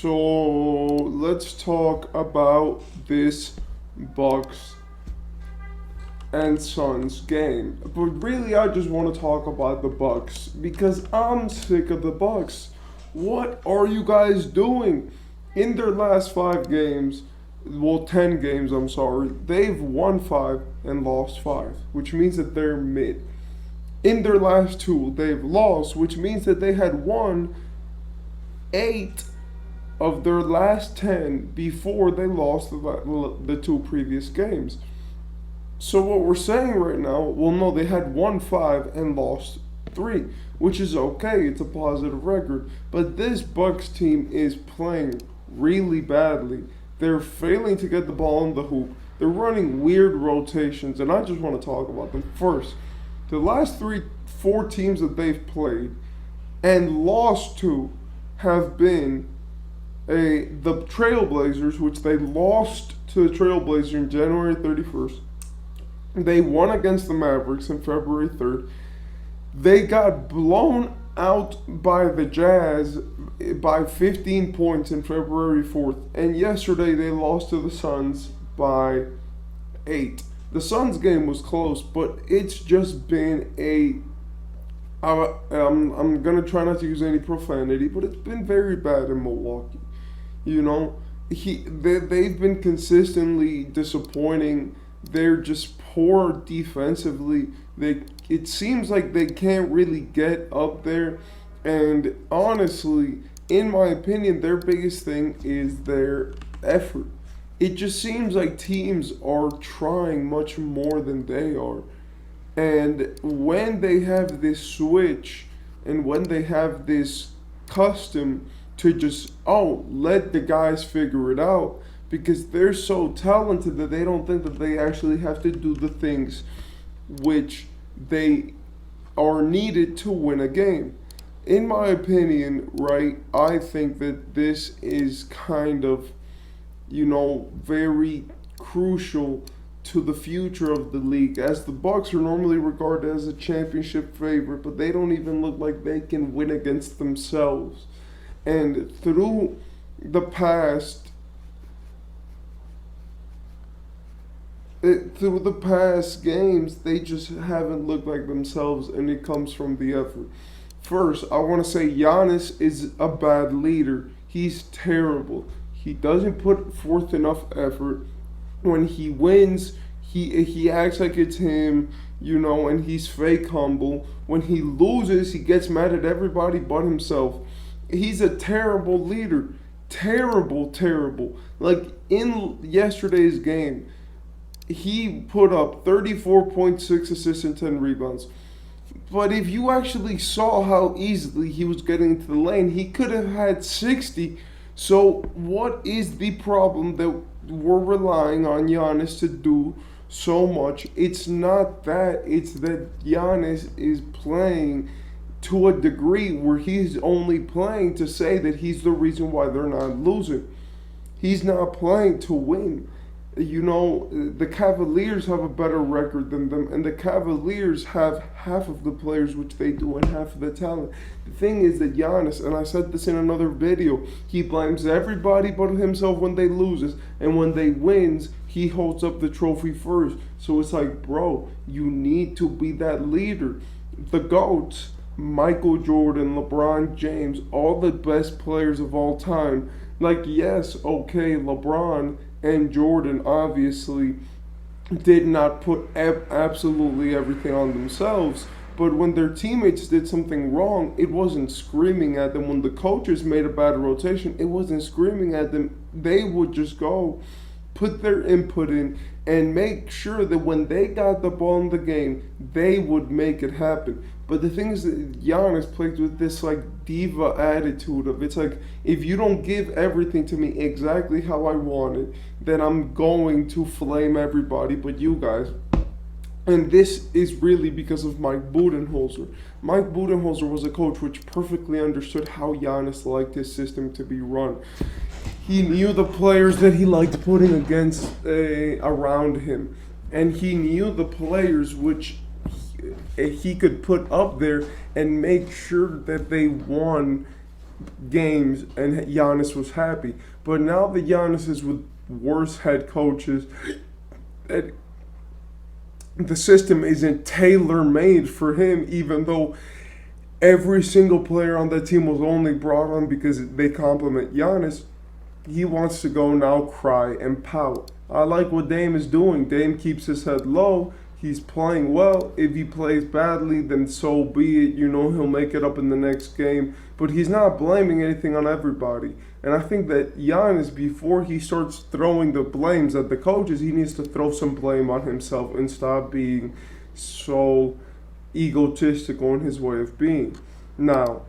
So let's talk about this Bucks and Suns game. But really, I just want to talk about the Bucks because I'm sick of the Bucks. What are you guys doing? In their last 5 games, well, 10 games, I'm sorry, they've won 5 and lost 5, which means that they're mid. In their last 2, they've lost, which means that they had won 8 of their last 10 before they lost the 2 previous games. So what we're saying right now, well, no, they had won 5 and lost 3, which is okay. It's a positive record. But this Bucks team is playing really badly. They're failing to get the ball in the hoop. They're running weird rotations, and I just want to talk about them. First, the last 4 teams that they've played and lost to have been the Trailblazers, which they lost to the Trailblazers on January 31st. They won against the Mavericks on February 3rd. They got blown out by the Jazz by 15 points on February 4th. And yesterday they lost to the Suns by 8. The Suns game was close, but it's just been I'm going to try not to use any profanity, but it's been very bad in Milwaukee. You know, they've been consistently disappointing. They're just poor defensively. It seems like they can't really get up there. And honestly, in my opinion, their biggest thing is their effort. It just seems like teams are trying much more than they are. And when they have this switch and when they have this custom to just, let the guys figure it out, because they're so talented that they don't think that they actually have to do the things which they are needed to win a game. In my opinion, right, I think that this is kind of, very crucial to the future of the league, as the Bucks are normally regarded as a championship favorite, but they don't even look like they can win against themselves. And through the past games, they just haven't looked like themselves, and it comes from the effort. First, I want to say Giannis is a bad leader. He's terrible. He doesn't put forth enough effort. When he wins, he acts like it's him, and he's fake humble. When he loses, he gets mad at everybody but himself. He's a terrible leader. Terrible, terrible. Like in yesterday's game, he put up 34.6 assists and 10 rebounds. But if you actually saw how easily he was getting into the lane, he could have had 60. So what is the problem that we're relying on Giannis to do so much? It's not that. It's that Giannis is playing to a degree where he's only playing to say that he's the reason why they're not losing. He's not playing to win. The Cavaliers have a better record than them, and the Cavaliers have half of the players which they do and half of the talent. The thing is that Giannis, and I said this in another video, he blames everybody but himself when they loses, and when they wins, he holds up the trophy first. So it's like, bro, you need to be that leader. The GOATs, Michael Jordan, LeBron James, all the best players of all time. Like, yes, okay, LeBron and Jordan obviously did not put absolutely everything on themselves, but when their teammates did something wrong, it wasn't screaming at them. When the coaches made a bad rotation, it wasn't screaming at them. They would just go, put their input in, and make sure that when they got the ball in the game, they would make it happen. But the thing is that Giannis plays with this diva attitude of, it's like, if you don't give everything to me exactly how I want it, then I'm going to flame everybody but you guys. And this is really because of Mike Budenholzer. Mike Budenholzer was a coach which perfectly understood how Giannis liked his system to be run. He knew the players that he liked putting around him, and he knew the players which he could put up there and make sure that they won games and Giannis was happy. But now that Giannis is with worse head coaches, and the system isn't tailor made for him, even though every single player on that team was only brought on because they compliment Giannis. He wants to go now cry and pout. I like what Dame is doing. Dame keeps his head low. He's playing well. If he plays badly, then so be it. He'll make it up in the next game. But he's not blaming anything on everybody. And I think that Giannis, before he starts throwing the blames at the coaches, he needs to throw some blame on himself and stop being so egotistical in his way of being. Now,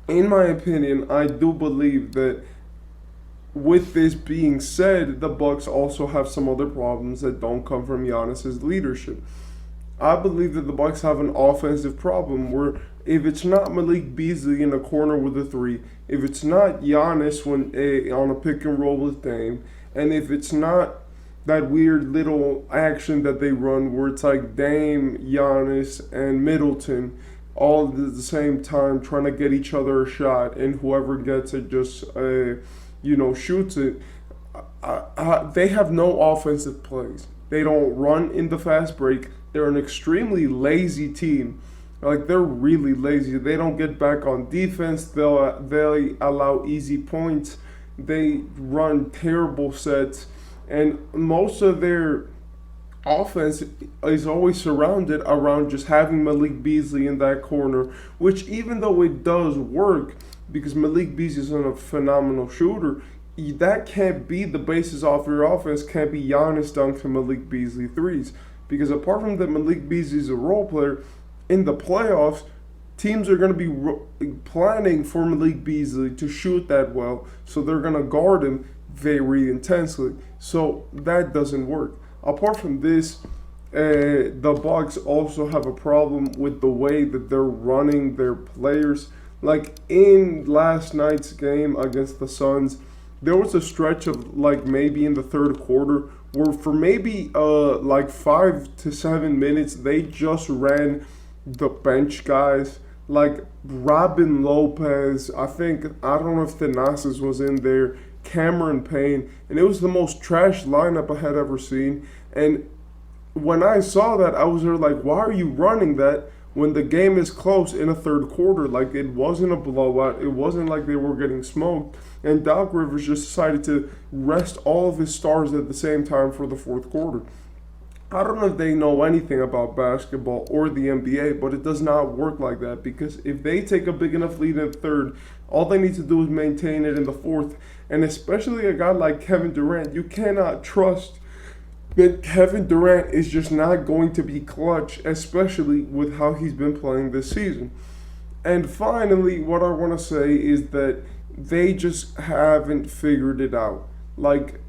in my opinion, I do believe that with this being said, the Bucks also have some other problems that don't come from Giannis's leadership. I believe that the Bucks have an offensive problem where if it's not Malik Beasley in the corner with a three, if it's not Giannis on a pick and roll with Dame, and if it's not that weird little action that they run where it's like Dame, Giannis, and Middleton all at the same time trying to get each other a shot, and whoever gets it just shoots it. They have no offensive plays. They don't run in the fast break. They're an extremely lazy team. Like, they're really lazy. They don't get back on defense. They allow easy points. They run terrible sets. And most of their offense is always surrounded around just having Malik Beasley in that corner, which even though it does work, because Malik Beasley is a phenomenal shooter, that can't be the basis of your offense. Can't be Giannis dunks and Malik Beasley threes. Because apart from that, Malik Beasley is a role player. In the playoffs, teams are going to be planning for Malik Beasley to shoot that well, so they're going to guard him very intensely. So that doesn't work. Apart from this, the Bucks also have a problem with the way that they're running their players. Like in last night's game against the Suns, there was a stretch of like maybe in the third quarter where for maybe like 5 to 7 minutes they just ran the bench guys like Robin Lopez. I don't know if Thanasis was in there, Cameron Payne, and it was the most trash lineup I had ever seen. And when I saw that, I was there like, why are you running that when the game is close in a third quarter? Like, it wasn't a blowout. It wasn't like they were getting smoked. And Doc Rivers just decided to rest all of his stars at the same time for the fourth quarter. I don't know if they know anything about basketball or the NBA, but it does not work like that, because if they take a big enough lead in the third, all they need to do is maintain it in the fourth. And especially a guy like Kevin Durant, you cannot trust that Kevin Durant is just not going to be clutch, especially with how he's been playing this season. And finally, what I want to say is that they just haven't figured it out. Like,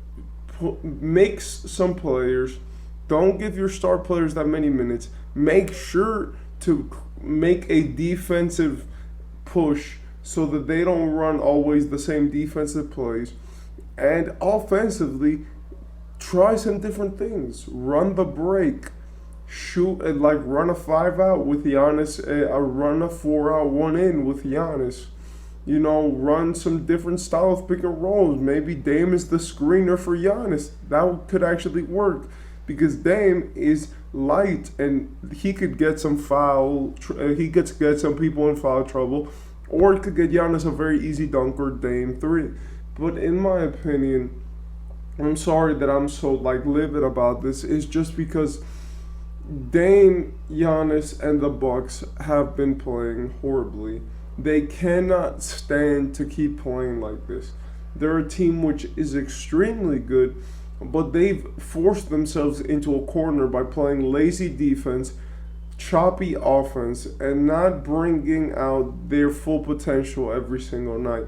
mix some players. Don't give your star players that many minutes. Make sure to make a defensive push so that they don't run always the same defensive plays. And offensively, try some different things. Run the break. Shoot, like run a 5 out with Giannis, run a 4 out, 1 in with Giannis. Run some different style of pick and rolls. Maybe Dame is the screener for Giannis. That could actually work, because Dame is light and he could get some he gets get some people in foul trouble, or it could get Giannis a very easy dunk or Dame 3. But in my opinion, I'm sorry that I'm so livid about this. It's just because Dame, Giannis, and the Bucks have been playing horribly. They cannot stand to keep playing like this. They're a team which is extremely good, but they've forced themselves into a corner by playing lazy defense, choppy offense, and not bringing out their full potential every single night.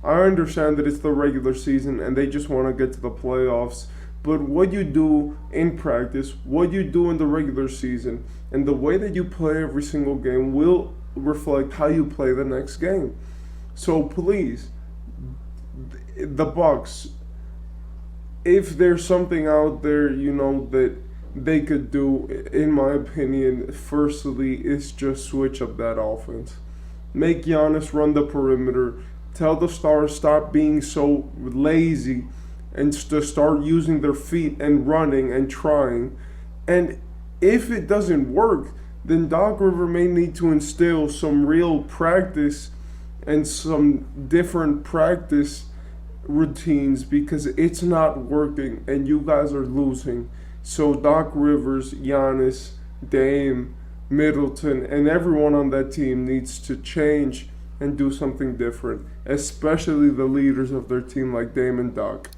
I understand that it's the regular season and they just want to get to the playoffs, but what you do in practice, what you do in the regular season, and the way that you play every single game will reflect how you play the next game. So please, the Bucks, if there's something out there, that they could do, in my opinion, firstly, is just switch up that offense. Make Giannis run the perimeter. Tell the stars stop being so lazy and to start using their feet and running and trying. And if it doesn't work, then Doc River may need to instill some real practice and some different practice routines because it's not working and you guys are losing. So Doc Rivers, Giannis, Dame, Middleton, and everyone on that team needs to change and do something different, especially the leaders of their team like Dame and Doc.